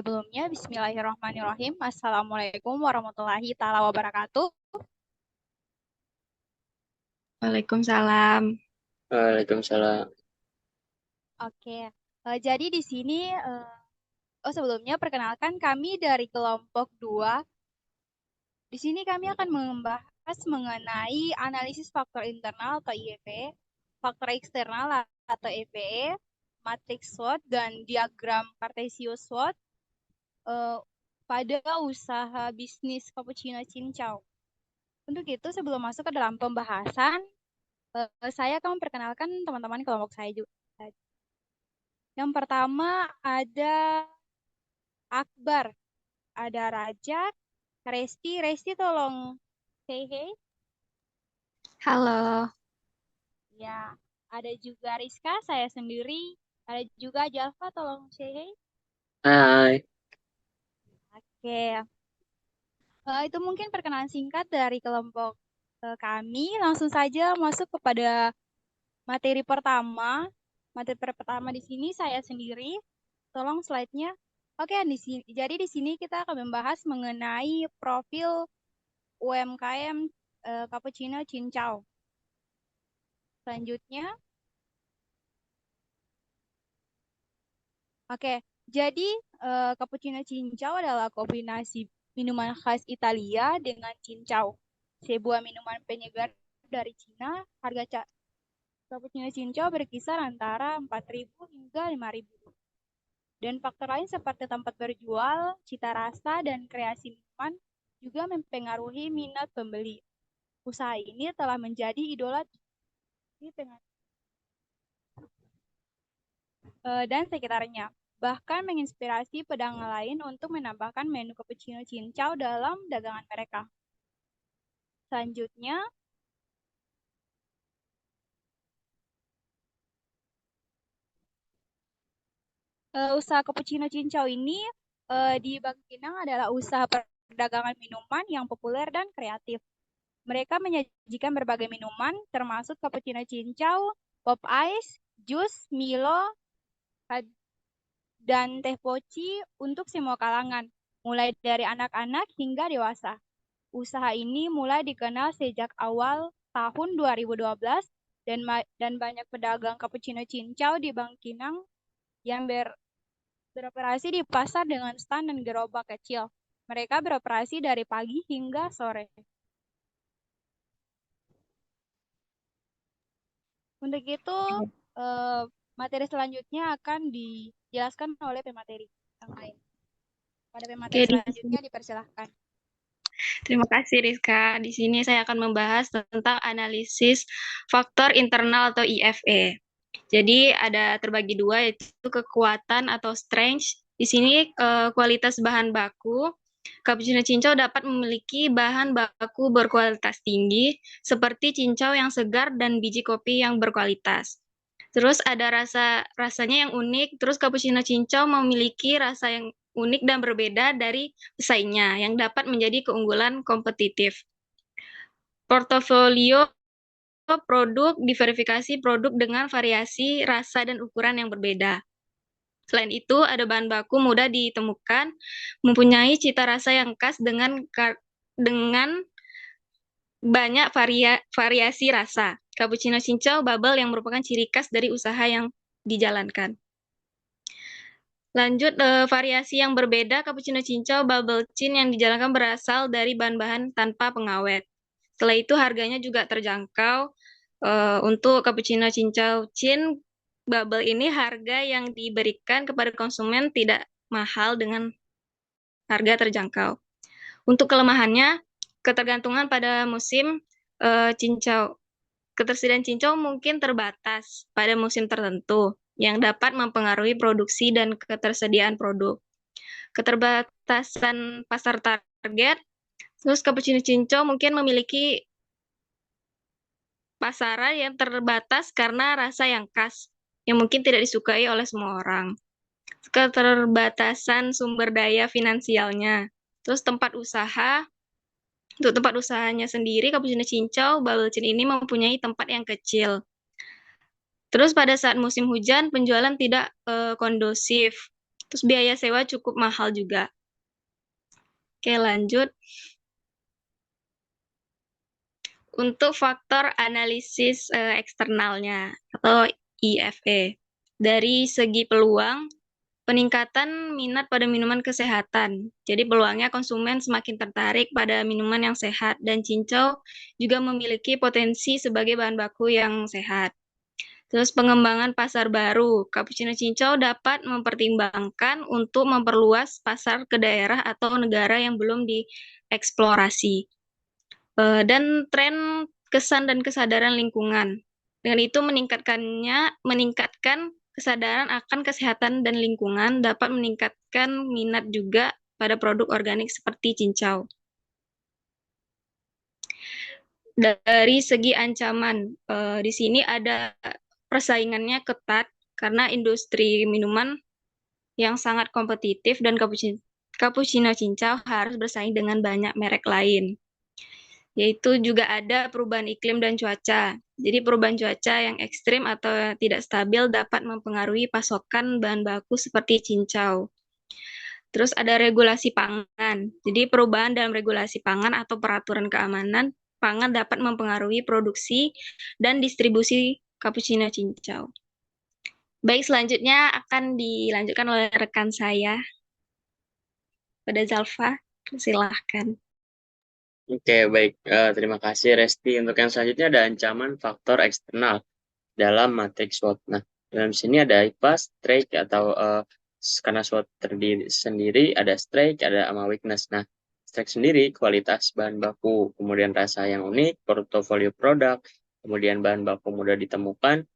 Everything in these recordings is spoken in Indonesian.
Sebelumnya, bismillahirrahmanirrahim. Assalamualaikum warahmatullahi taala wabarakatuh. Waalaikumsalam. Waalaikumsalam. Oke, jadi di sini, sebelumnya perkenalkan kami dari kelompok 2. Di sini kami akan membahas mengenai analisis faktor internal atau IFE, faktor eksternal atau EVE, matriks SWOT, dan diagram Cartesius SWOT pada usaha bisnis cappuccino cincau. Untuk itu, sebelum masuk ke dalam pembahasan, saya akan memperkenalkan teman-teman kelompok saya juga. Yang pertama ada Akbar, ada Raja, Resti tolong say hey. Halo. Ya, ada juga Rizka, saya sendiri, ada juga Jalfa, tolong say hey. Hai. Oke, itu mungkin perkenalan singkat dari kelompok kami. Langsung saja masuk kepada materi pertama. Materi pertama di sini saya sendiri. Tolong slide-nya. Oke, jadi di sini kita akan membahas mengenai profil UMKM Cappuccino Cincau. Selanjutnya. Oke, jadi Cappuccino Cincau adalah kombinasi minuman khas Italia dengan cincau. Sebuah minuman penyegar dari Cina, harga Cappuccino Cincau berkisar antara 4.000 hingga 5.000. Dan faktor lain seperti tempat berjual, cita rasa, dan kreasi minuman juga mempengaruhi minat pembeli. Usaha ini telah menjadi idola di tengah dan sekitarnya. Bahkan menginspirasi pedagang lain untuk menambahkan menu cappuccino cincau dalam dagangan mereka. Selanjutnya, usaha cappuccino cincau ini di Bangkinang adalah usaha perdagangan minuman yang populer dan kreatif. Mereka menyajikan berbagai minuman, termasuk cappuccino cincau, pop ice, jus, Milo, dan teh poci untuk semua kalangan, mulai dari anak-anak hingga dewasa. Usaha ini mulai dikenal sejak awal tahun 2012 dan banyak pedagang cappuccino cincau di Bangkinang yang beroperasi di pasar dengan stand dan gerobak kecil. Mereka beroperasi dari pagi hingga sore. Untuk itu, materi selanjutnya akan dijelaskan oleh pemateri yang lain. Pada pemateri selanjutnya dipersilahkan. Terima kasih Rizka. Di sini saya akan membahas tentang analisis faktor internal atau IFE. Jadi ada terbagi dua, yaitu kekuatan atau strength. Di sini kualitas bahan baku. Cappuccino cincau dapat memiliki bahan baku berkualitas tinggi, seperti cincau yang segar dan biji kopi yang berkualitas. Terus ada rasanya yang unik. Terus cappuccino cincau memiliki rasa yang unik dan berbeda dari pesaingnya yang dapat menjadi keunggulan kompetitif. Portofolio produk diverifikasi produk dengan variasi rasa dan ukuran yang berbeda. Selain itu, ada bahan baku mudah ditemukan, mempunyai cita rasa yang khas dengan banyak variasi rasa. Cappuccino cincau bubble yang merupakan ciri khas dari usaha yang dijalankan. Lanjut, variasi yang berbeda cappuccino cincau bubble chin yang dijalankan berasal dari bahan-bahan tanpa pengawet. Setelah itu harganya juga terjangkau. Untuk cappuccino cincau chin bubble ini harga yang diberikan kepada konsumen tidak mahal dengan harga terjangkau. Untuk kelemahannya, ketergantungan pada musim cincau. Ketersediaan cincau mungkin terbatas pada musim tertentu yang dapat mempengaruhi produksi dan ketersediaan produk. Keterbatasan pasar target, terus cappuccino cincau mungkin memiliki pasaran yang terbatas karena rasa yang khas, yang mungkin tidak disukai oleh semua orang. Keterbatasan sumber daya finansialnya. Terus tempat usaha, untuk tempat usahanya sendiri, cappuccino cincau bubble chin ini mempunyai tempat yang kecil. Terus pada saat musim hujan, penjualan tidak kondusif. Terus biaya sewa cukup mahal juga. Oke, lanjut. Untuk faktor analisis eksternalnya atau IFE. Dari segi peluang, peningkatan minat pada minuman kesehatan. Jadi peluangnya konsumen semakin tertarik pada minuman yang sehat dan cincau juga memiliki potensi sebagai bahan baku yang sehat. Terus pengembangan pasar baru. Cappuccino cincau dapat mempertimbangkan untuk memperluas pasar ke daerah atau negara yang belum dieksplorasi. Dan tren kesan dan kesadaran lingkungan. Dengan itu meningkatkan kesadaran akan kesehatan dan lingkungan, dapat meningkatkan minat juga pada produk organik seperti cincau. Dari segi ancaman, di sini ada persaingannya ketat karena industri minuman yang sangat kompetitif dan cappuccino cincau harus bersaing dengan banyak merek lain. Yaitu juga ada perubahan iklim dan cuaca. Jadi perubahan cuaca yang ekstrim atau tidak stabil dapat mempengaruhi pasokan bahan baku seperti cincau. Terus ada regulasi pangan. Jadi perubahan dalam regulasi pangan atau peraturan keamanan pangan dapat mempengaruhi produksi dan distribusi cappuccino cincau. Baik, selanjutnya akan dilanjutkan oleh rekan saya. Pada Zalfa, silahkan. Oke, baik. Terima kasih, Resti. Untuk yang selanjutnya ada ancaman faktor eksternal dalam matriks SWOT. Nah, dalam sini ada IPA, strike, atau karena SWOT terdiri sendiri, ada strike, ada sama weakness. Nah, strike sendiri, kualitas bahan baku, kemudian rasa yang unik, portofolio produk, kemudian bahan baku mudah ditemukan,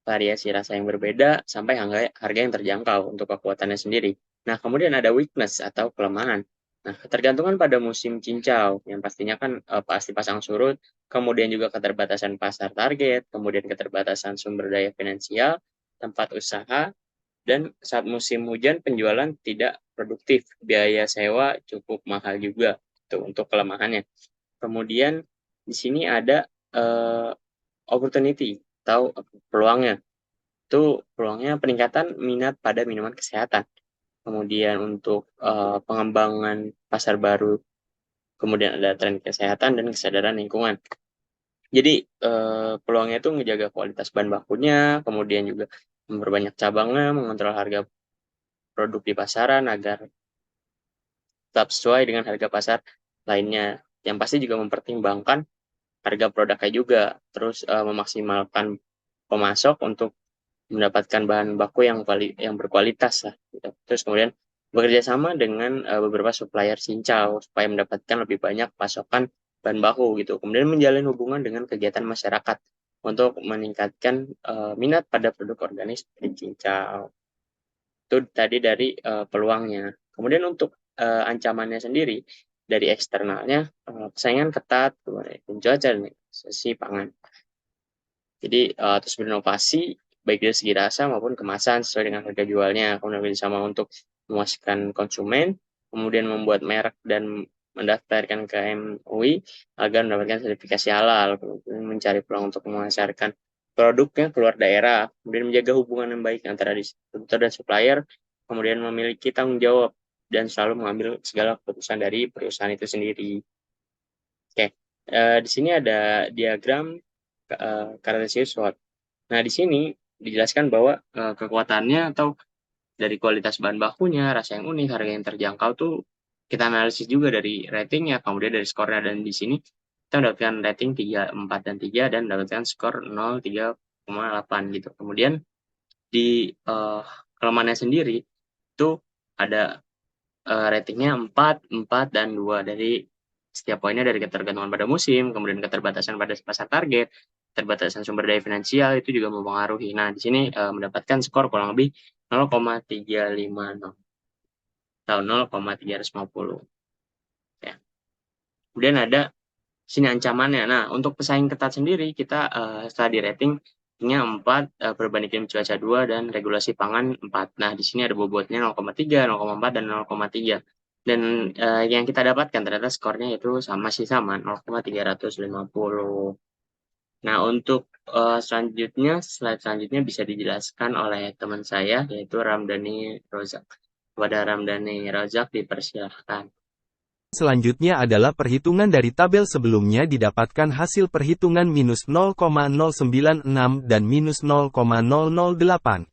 variasi rasa yang berbeda, sampai harga yang terjangkau untuk kekuatannya sendiri. Nah, kemudian ada weakness atau kelemahan. Nah, ketergantungan pada musim cincau, yang pastinya kan pasti pasang surut, kemudian juga keterbatasan pasar target, kemudian keterbatasan sumber daya finansial, tempat usaha, dan saat musim hujan penjualan tidak produktif, biaya sewa cukup mahal juga tuh untuk kelemahannya. Kemudian di sini ada opportunity atau peluangnya. Itu peluangnya peningkatan minat pada minuman kesehatan. Kemudian untuk pengembangan pasar baru, kemudian ada tren kesehatan dan kesadaran lingkungan. Jadi peluangnya itu menjaga kualitas bahan bakunya, kemudian juga memperbanyak cabangnya, mengontrol harga produk di pasaran agar tetap sesuai dengan harga pasar lainnya. Yang pasti juga mempertimbangkan harga produknya juga, terus memaksimalkan pemasok untuk mendapatkan bahan baku yang berkualitas lah, gitu. Terus kemudian bekerja sama dengan beberapa supplier cincau supaya mendapatkan lebih banyak pasokan bahan baku gitu. Kemudian menjalin hubungan dengan kegiatan masyarakat untuk meningkatkan minat pada produk organik seperti cincau. Itu tadi dari peluangnya. Kemudian untuk ancamannya sendiri dari eksternalnya, persaingan ketat, cuaca dan sisi pangan. Jadi terus berinovasi baik dari segi rasa maupun kemasan sesuai dengan harga jualnya, kemudian bersama untuk memuaskan konsumen, kemudian membuat merek dan mendaftarkan ke MUI agar mendapatkan sertifikasi halal, kemudian mencari peluang untuk memasarkan produknya keluar daerah, kemudian menjaga hubungan yang baik antara distributor dan supplier, kemudian memiliki tanggung jawab dan selalu mengambil segala keputusan dari perusahaan itu sendiri. Oke, di sini ada diagram karakteristik SWOT. Nah, di sini dijelaskan bahwa kekuatannya atau dari kualitas bahan bakunya, rasa yang unik, harga yang terjangkau tuh kita analisis juga dari ratingnya, kemudian dari skornya, dan di sini kita mendapatkan rating 3, 4, dan 3 dan mendapatkan skor 0, 3,8 gitu. Kemudian di kelemahannya sendiri itu ada ratingnya 4, 4, dan 2 dari setiap poinnya dari ketergantungan pada musim, kemudian keterbatasan pada pasar target, keterbatasan sumber daya finansial itu juga mempengaruhi. Nah, di sini mendapatkan skor kurang lebih 0,350 atau 0,350. Ya. Kemudian ada sini ancamannya. Nah, untuk pesaing ketat sendiri kita setelah di ratingnya 4, perubahan iklim cuaca 2, dan regulasi pangan 4. Nah, di sini ada bobotnya 0,3, 0,4, dan 0,3. Dan yang kita dapatkan ternyata skornya itu masih sama 0,350. Nah, untuk slide selanjutnya bisa dijelaskan oleh teman saya, yaitu Ramdhani Rozak. Kepada Ramdhani Razak dipersilahkan. Selanjutnya adalah perhitungan dari tabel sebelumnya didapatkan hasil perhitungan minus 0,096 dan minus 0,008.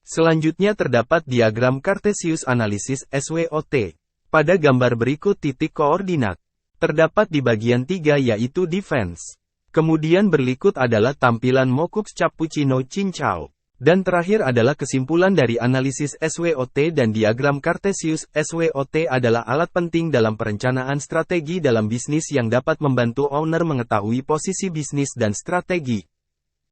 Selanjutnya terdapat diagram Cartesius Analysis SWOT. Pada gambar berikut titik koordinat terdapat di bagian 3 yaitu defense. Kemudian berikut adalah tampilan Mokux Cappuccino Cincau. Dan terakhir adalah kesimpulan dari analisis SWOT dan diagram Cartesius. SWOT adalah alat penting dalam perencanaan strategi dalam bisnis yang dapat membantu owner mengetahui posisi bisnis dan strategi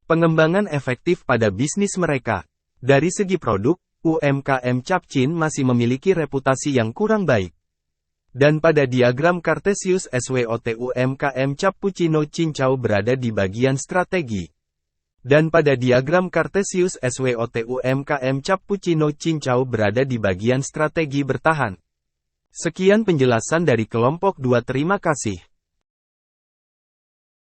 pengembangan efektif pada bisnis mereka. Dari segi produk, UMKM Capcin masih memiliki reputasi yang kurang baik. Dan pada diagram Cartesius SWOT UMKM Cappuccino Cincau berada di bagian strategi. Dan pada diagram Cartesius SWOT UMKM Cappuccino Cincau berada di bagian strategi bertahan. Sekian penjelasan dari kelompok 2. Terima kasih.